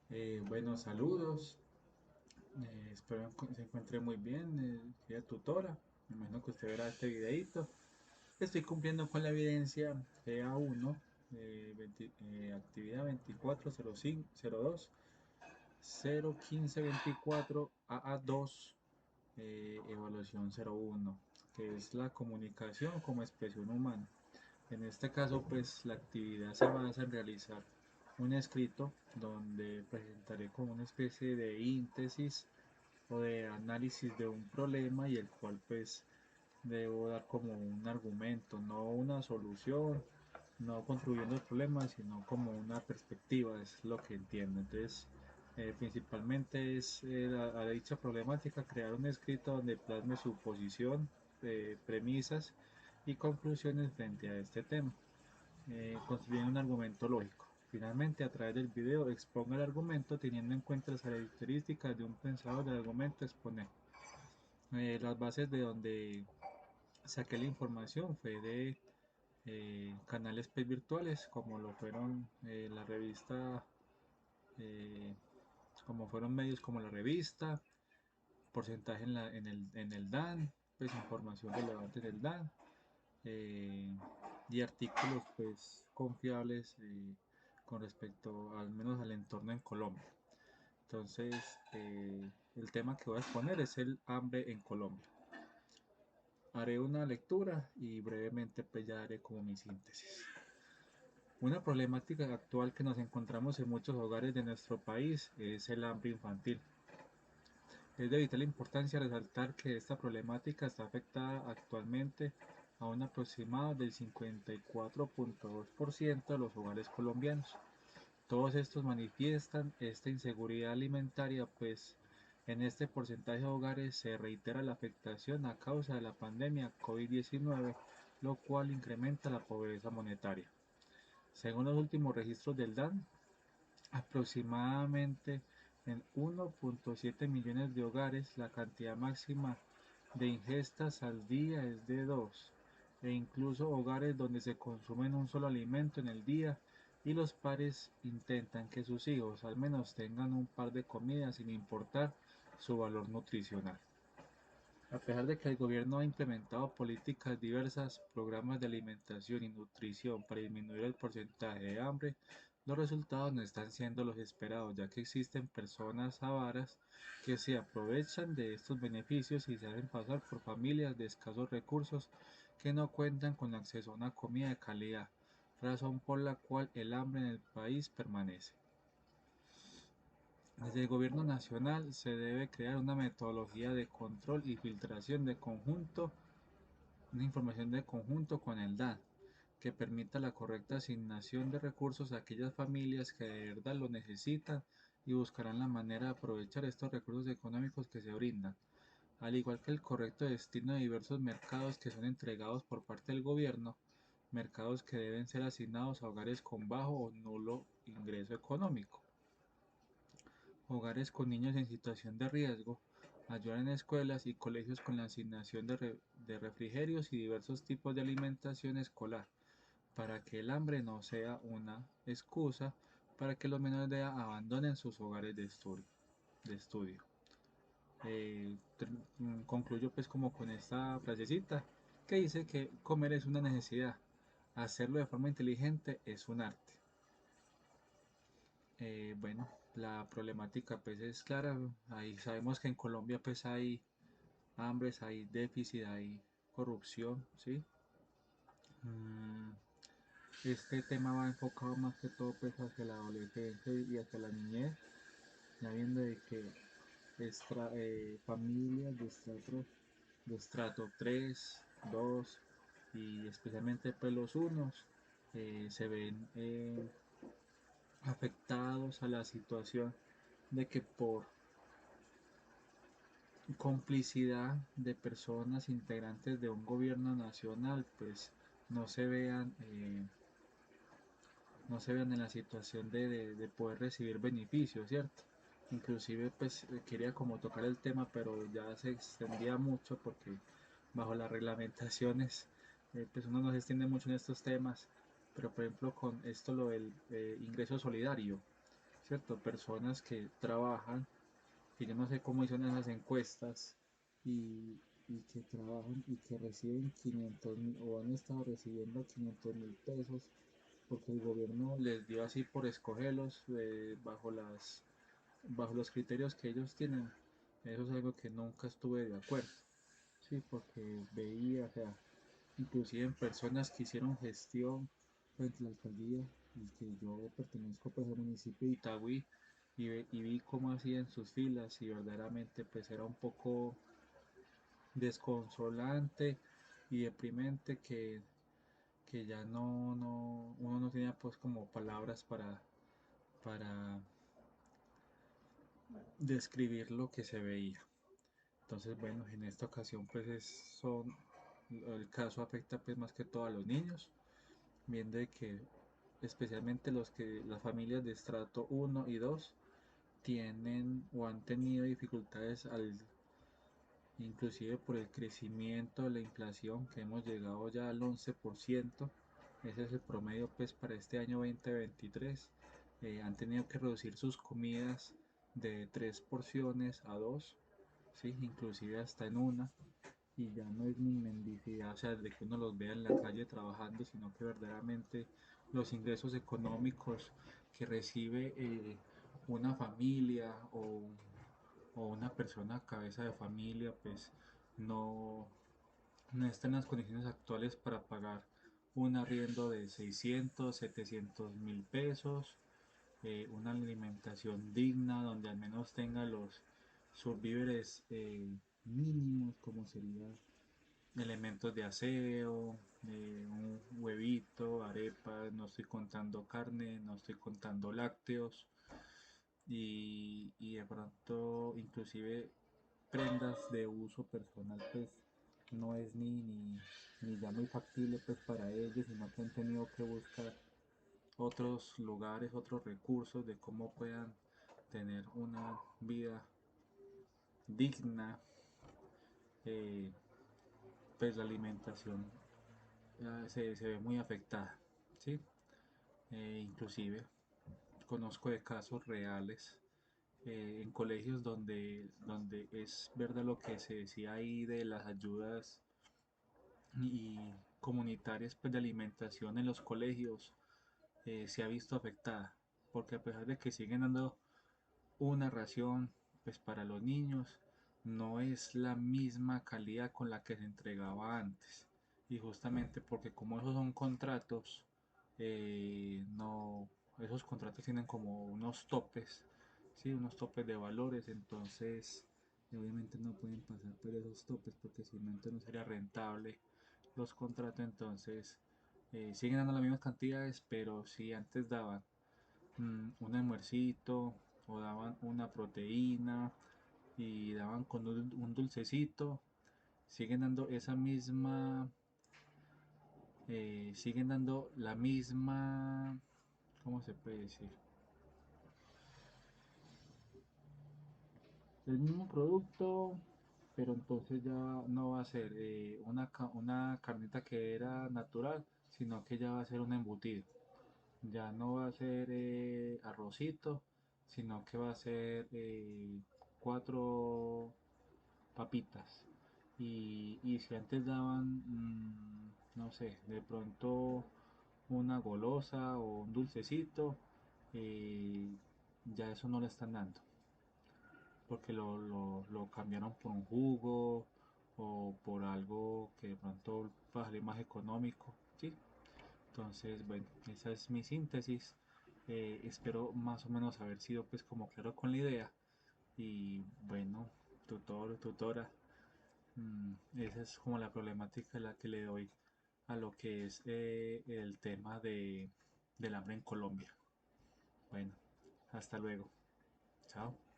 Bueno, saludos. Espero que se encuentre muy bien, querida tutora. Me imagino que usted verá este videito. Estoy cumpliendo con la evidencia GA1, actividad 240502 01524 AA2, evaluación 01, que es la comunicación como expresión humana. En este caso, pues la actividad se basa en realizar un escrito donde presentaré como una especie de íntesis o de análisis de un problema y el cual pues debo dar como un argumento, no una solución, no contribuyendo al problema, sino como una perspectiva, es lo que entiendo. Entonces, principalmente es a dicha problemática crear un escrito donde plasme su posición, premisas y conclusiones frente a este tema, construyendo un argumento lógico. Finalmente, a través del video, exponga el argumento teniendo en cuenta las características de un pensador del argumento a exponer. Las bases de donde saqué la información fue de canales pues, virtuales, como lo fueron la revista, eh, como fueron medios como la revista, porcentaje en el DAN, pues información relevante en el DAN, eh, y artículos pues confiables con respecto al menos al entorno en Colombia. Entonces, el tema que voy a exponer es el hambre en Colombia. Haré una lectura y brevemente pues ya haré como mi síntesis. Una problemática actual que nos encontramos en muchos hogares de nuestro país es el hambre infantil. Es de vital importancia resaltar que esta problemática está afectada actualmente a un aproximado del 54,2% de los hogares colombianos. Todos estos manifiestan esta inseguridad alimentaria, pues en este porcentaje de hogares se reitera la afectación a causa de la pandemia COVID-19, lo cual incrementa la pobreza monetaria. Según los últimos registros del DAN, aproximadamente en 1,7 millones de hogares la cantidad máxima de ingestas al día es de 2, e incluso hogares donde se consumen un solo alimento en el día y los padres intentan que sus hijos al menos tengan un par de comidas sin importar su valor nutricional. A pesar de que el gobierno ha implementado políticas diversas, programas de alimentación y nutrición para disminuir el porcentaje de hambre, los resultados no están siendo los esperados, ya que existen personas avaras que se aprovechan de estos beneficios y se hacen pasar por familias de escasos recursos que no cuentan con acceso a una comida de calidad, razón por la cual el hambre en el país permanece. Desde el Gobierno Nacional se debe crear una metodología de control y filtración de conjunto, una información de conjunto con el DAN, que permita la correcta asignación de recursos a aquellas familias que de verdad lo necesitan y buscarán la manera de aprovechar estos recursos económicos que se brindan, al igual que el correcto destino de diversos mercados que son entregados por parte del gobierno, mercados que deben ser asignados a hogares con bajo o nulo ingreso económico, hogares con niños en situación de riesgo, ayudan en escuelas y colegios con la asignación de refrigerios y diversos tipos de alimentación escolar, para que el hambre no sea una excusa para que los menores de edad abandonen sus hogares de estudio. Concluyo pues como con esta frasecita que dice que comer es una necesidad, hacerlo de forma inteligente es un arte. Bueno, la problemática pues es clara, ahí sabemos que en Colombia pues hay hambres, hay déficit, hay corrupción, ¿sí? Mm, Este tema va enfocado más que todo pues hacia la adolescencia y hacia la niñez, ya viendo de que familias de estrato 3, 2 y especialmente pues los unos se ven afectados a la situación de que por complicidad de personas integrantes de un gobierno nacional pues no se vean no se vean en la situación de poder recibir beneficios, ¿cierto? Inclusive pues quería como tocar el tema, pero ya se extendía mucho porque bajo las reglamentaciones pues uno no se extiende mucho en estos temas, pero por ejemplo con esto lo del ingreso solidario, ¿cierto? Personas que trabajan, que yo no sé cómo hicieron esas encuestas y que trabajan y que reciben 500.000 o han estado recibiendo 500.000 pesos porque el gobierno les dio así por escogerlos bajo los criterios que ellos tienen. Eso es algo que nunca estuve de acuerdo, sí, porque veía, o sea, inclusive en personas que hicieron gestión frente a la alcaldía y que yo pertenezco pues al municipio de Itagüí y vi cómo hacían sus filas y verdaderamente pues era un poco desconsolante y deprimente que ya uno no tenía pues como palabras para describir lo que se veía. Entonces, bueno, en esta ocasión pues el caso afecta pues más que todo a los niños, viendo de que especialmente las familias de estrato uno y 2 tienen o han tenido dificultades inclusive por el crecimiento de la inflación que hemos llegado ya al 11%. Ese es el promedio pues para este año 2023. Han tenido que reducir sus comidas de 3 porciones a 2, ¿sí? Inclusive hasta en una, y ya no es ni mendicidad, o sea, de que uno los vea en la calle trabajando, sino que verdaderamente los ingresos económicos que recibe una familia o una persona cabeza de familia, pues no, no está en las condiciones actuales para pagar un arriendo de 600, 700.000 pesos, una alimentación digna donde al menos tenga sus víveres mínimos, como sería elementos de aseo, un huevito, arepa, no estoy contando carne, no estoy contando lácteos y de pronto inclusive prendas de uso personal pues no es ni ya muy factible pues para ellos, sino que han tenido que buscar otros lugares, otros recursos de cómo puedan tener una vida digna. eh, pues la alimentación se ve muy afectada, ¿sí? Inclusive conozco de casos reales en colegios donde es verdad lo que se decía ahí de las ayudas y comunitarias pues, de alimentación en los colegios se ha visto afectada, porque a pesar de que siguen dando una ración pues para los niños, no es la misma calidad con la que se entregaba antes. Y justamente porque como esos son contratos, no, esos contratos tienen como unos topes, ¿sí? Unos topes de valores, entonces obviamente no pueden pasar por esos topes porque si no, entonces no sería rentable los contratos, entonces siguen dando las mismas cantidades, pero si antes daban un almuercito o daban una proteína y daban con un dulcecito, siguen dando esa misma, siguen dando la misma, ¿cómo se puede decir? El mismo producto, pero entonces ya no va a ser una carnita que era natural, sino que ya va a ser un embutido. Ya no va a ser arrocito, sino que va a ser 4 papitas. Y si antes daban, no sé, de pronto una golosa o un dulcecito, eh, ya eso no le están dando, porque lo cambiaron por un jugo o por algo que de pronto vale más económico, ¿sí? Entonces, bueno, esa es mi síntesis. Espero más o menos haber sido pues como claro con la idea. Y bueno, tutora, esa es como la problemática la que le doy a lo que es el tema del hambre en Colombia. Bueno, hasta luego. Chao.